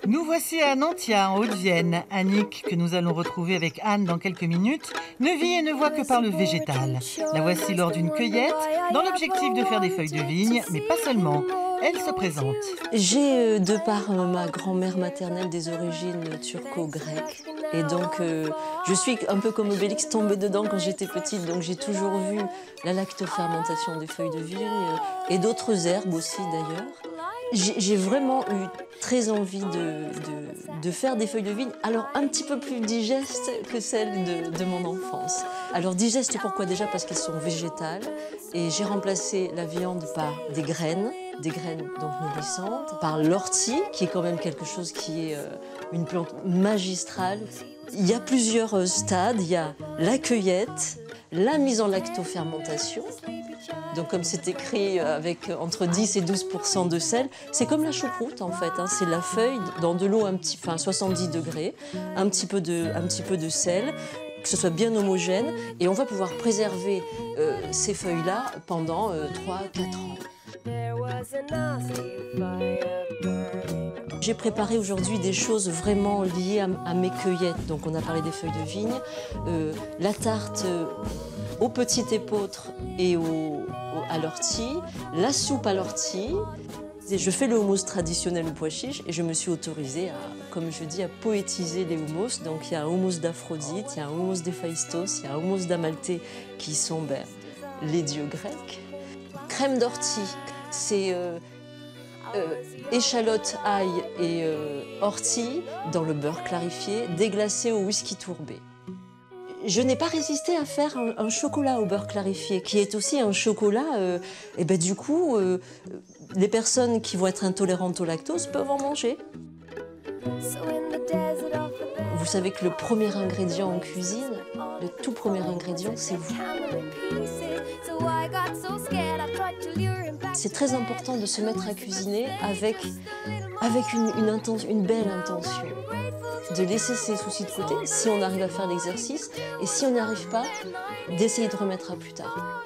Nous voici à Nantia, en Haute-Vienne. Annick, que nous allons retrouver avec Anne dans quelques minutes, ne vit et ne voit que par le végétal. La voici lors d'une cueillette, dans l'objectif de faire des feuilles de vigne, mais pas seulement. Elle se présente. J'ai, de par ma grand-mère maternelle, des origines turco-grecques. Et donc, je suis un peu comme Obélix tombée dedans quand j'étais petite. Donc, j'ai toujours vu la lactofermentation des feuilles de vigne et d'autres herbes aussi, d'ailleurs. J'ai vraiment eu très envie de faire des feuilles de vigne, alors un petit peu plus digestes que celles de mon enfance. Alors digestes, pourquoi? Déjà parce qu'elles sont végétales, et j'ai remplacé la viande par des graines donc nourrissantes, par l'ortie, qui est quand même quelque chose qui est une plante magistrale. Il y a plusieurs stades, il y a la cueillette, la mise en lactofermentation. Donc comme c'est écrit avec entre 10 et 12% de sel, c'est comme la choucroute en fait, hein. C'est la feuille dans de l'eau 70 degrés, un petit peu de sel, que ce soit bien homogène, et on va pouvoir préserver ces feuilles-là pendant 3-4 ans. J'ai préparé aujourd'hui des choses vraiment liées à mes cueillettes. Donc on a parlé des feuilles de vigne, la tarte aux petites épeautres et à l'ortie, la soupe à l'ortie. Je fais le houmous traditionnel au pois chiche et je me suis autorisée à, comme je dis, à poétiser les houmous. Donc il y a un houmous d'Aphrodite, il y a un houmous d'Héphaïstos, il y a un houmous d'Amalthée qui sont les dieux grecs. Crème d'ortie, c'est échalote, ail et ortie dans le beurre clarifié, déglacé au whisky tourbé. Je n'ai pas résisté à faire un chocolat au beurre clarifié, qui est aussi un chocolat, et ben du coup, les personnes qui vont être intolérantes au lactose peuvent en manger. Vous savez que le premier ingrédient en cuisine, le tout premier ingrédient, c'est vous. C'est très important de se mettre à cuisiner avec une belle intention. De laisser ses soucis de côté, si on arrive à faire l'exercice, et si on n'y arrive pas, d'essayer de remettre à plus tard.